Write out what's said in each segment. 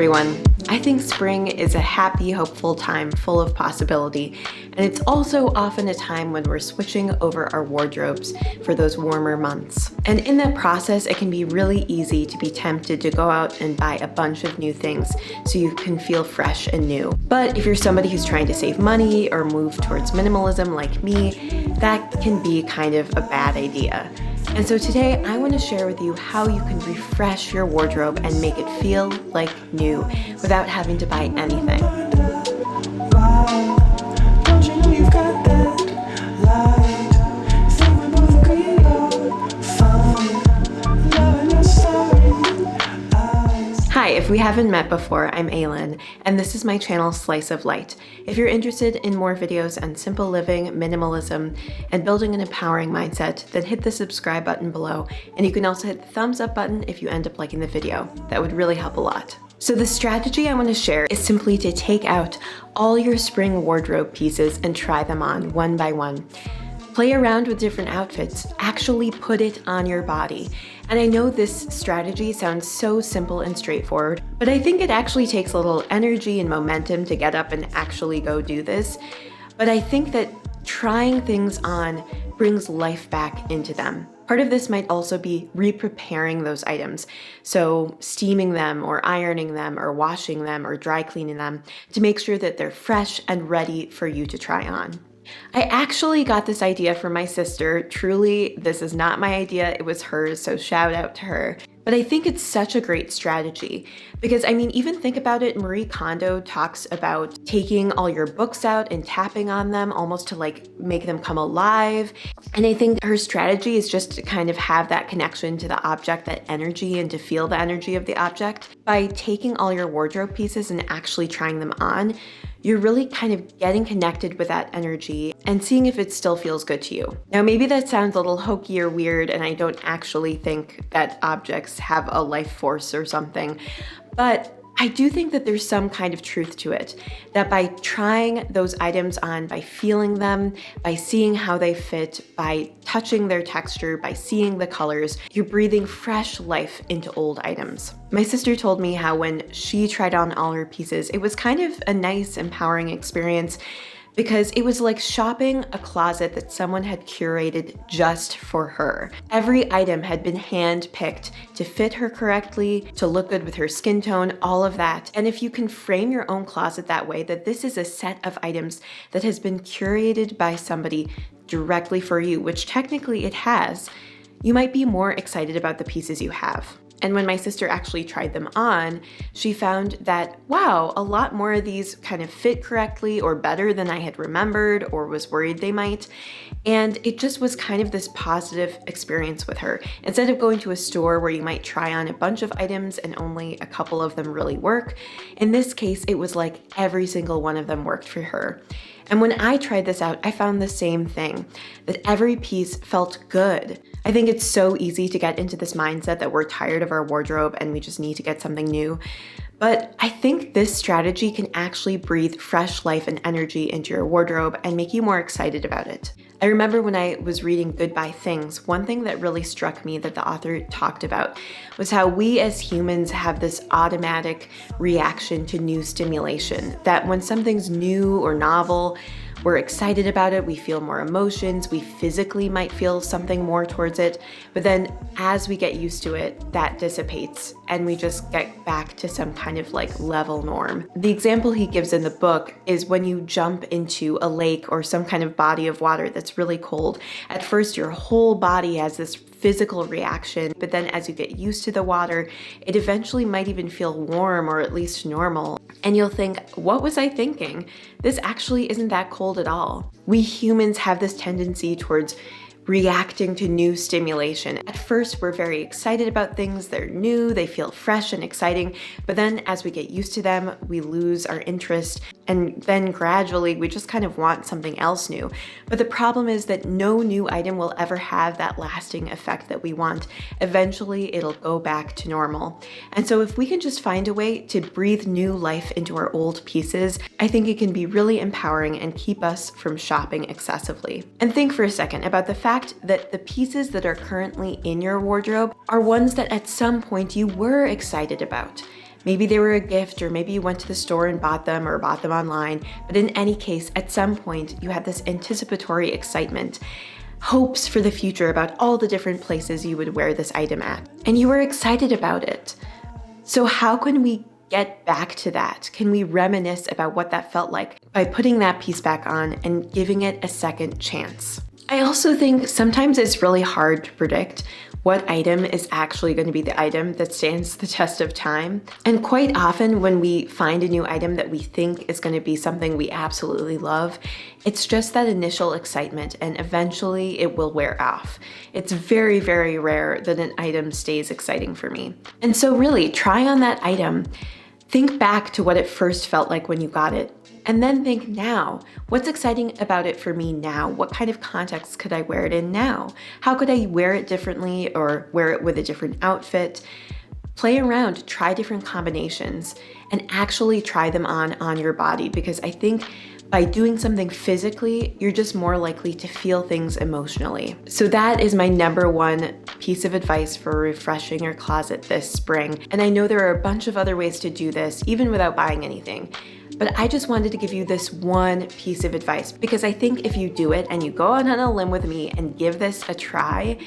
everyone. I think spring is a happy, hopeful time full of possibility, and it's also often a time when we're switching over our wardrobes for those warmer months. And in that process, it can be really easy to be tempted to go out and buy a bunch of new things so you can feel fresh and new. But if you're somebody who's trying to save money or move towards minimalism like me, that can be kind of a bad idea. And so today I want to share with you how you can refresh your wardrobe and make it feel like new without having to buy anything. Hi, if we haven't met before, I'm Aylin, and this is my channel Slice of Light. If you're interested in more videos on simple living, minimalism, and building an empowering mindset, then hit the subscribe button below, and you can also hit the thumbs up button if you end up liking the video. That would really help a lot. So the strategy I want to share is simply to take out all your spring wardrobe pieces and try them on one by one. Play around with different outfits, actually put it on your body. And I know this strategy sounds so simple and straightforward, but I think it actually takes a little energy and momentum to get up and actually go do this. But I think that trying things on brings life back into them. Part of this might also be re-preparing those items. So steaming them or ironing them or washing them or dry cleaning them to make sure that they're fresh and ready for you to try on. I actually got this idea from my sister. Truly, this is not my idea, it was hers, so shout out to her. But I think it's such a great strategy because, I mean, even think about it, Marie Kondo talks about taking all your books out and tapping on them almost to like make them come alive. And I think her strategy is just to kind of have that connection to the object, that energy, and to feel the energy of the object. By taking all your wardrobe pieces and actually trying them on, you're really kind of getting connected with that energy and seeing if it still feels good to you. Now, maybe that sounds a little hokey or weird, and I don't actually think that objects have a life force or something, but I do think that there's some kind of truth to it, that by trying those items on, by feeling them, by seeing how they fit, by touching their texture, by seeing the colors, you're breathing fresh life into old items. My sister told me how when she tried on all her pieces, it was kind of a nice, empowering experience because it was like shopping a closet that someone had curated just for her. Every item had been hand-picked to fit her correctly, to look good with her skin tone, all of that. And if you can frame your own closet that way, that this is a set of items that has been curated by somebody directly for you, which technically it has, you might be more excited about the pieces you have. And when my sister actually tried them on, she found that, wow, a lot more of these kind of fit correctly or better than I had remembered or was worried they might. And it just was kind of this positive experience with her. Instead of going to a store where you might try on a bunch of items and only a couple of them really work, in this case, it was like every single one of them worked for her. And when I tried this out, I found the same thing, that every piece felt good. I think it's so easy to get into this mindset that we're tired of our wardrobe and we just need to get something new. But I think this strategy can actually breathe fresh life and energy into your wardrobe and make you more excited about it. I remember when I was reading Goodbye Things, one thing that really struck me that the author talked about was how we as humans have this automatic reaction to new stimulation, that when something's new or novel, we're excited about it, we feel more emotions, we physically might feel something more towards it, but then as we get used to it, that dissipates and we just get back to some kind of like level norm. The example he gives in the book is when you jump into a lake or some kind of body of water that's really cold. At first, your whole body has this physical reaction, but then as you get used to the water, it eventually might even feel warm or at least normal. And you'll think, what was I thinking? This actually isn't that cold at all. We humans have this tendency towards reacting to new stimulation. At first, we're very excited about things. They're new, they feel fresh and exciting, but then as we get used to them, we lose our interest, and then gradually we just kind of want something else new. But the problem is that no new item will ever have that lasting effect that we want. Eventually, it'll go back to normal. And so if we can just find a way to breathe new life into our old pieces, I think it can be really empowering and keep us from shopping excessively. And think for a second about the fact that the pieces that are currently in your wardrobe are ones that at some point you were excited about. Maybe they were a gift, or maybe you went to the store and bought them or bought them online. But in any case, at some point, you had this anticipatory excitement, hopes for the future about all the different places you would wear this item at. And you were excited about it. So how can we get back to that? Can we reminisce about what that felt like by putting that piece back on and giving it a second chance? I also think sometimes it's really hard to predict what item is actually going to be the item that stands the test of time. And quite often when we find a new item that we think is going to be something we absolutely love, it's just that initial excitement and eventually it will wear off. It's very, very rare that an item stays exciting for me. And so really try on that item, think back to what it first felt like when you got it, and then think now, what's exciting about it for me now? What kind of context could I wear it in now? How could I wear it differently or wear it with a different outfit? Play around, try different combinations, and actually try them on your body, because I think by doing something physically, you're just more likely to feel things emotionally. So that is my number one piece of advice for refreshing your closet this spring. And I know there are a bunch of other ways to do this, even without buying anything. But I just wanted to give you this one piece of advice, because I think if you do it and you go out on a limb with me and give this a try,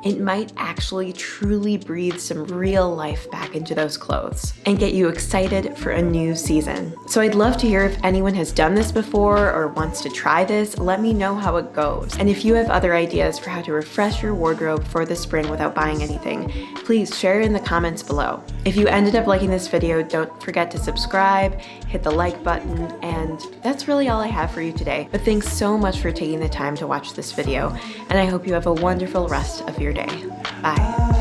it might actually truly breathe some real life back into those clothes and get you excited for a new season. So I'd love to hear if anyone has done this before or wants to try this. Let me know how it goes. And if you have other ideas for how to refresh your wardrobe for the spring without buying anything, please share it in the comments below. If you ended up liking this video, don't forget to subscribe, hit the like button, and that's really all I have for you today. But thanks so much for taking the time to watch this video, and I hope you have a wonderful rest of your day. Bye.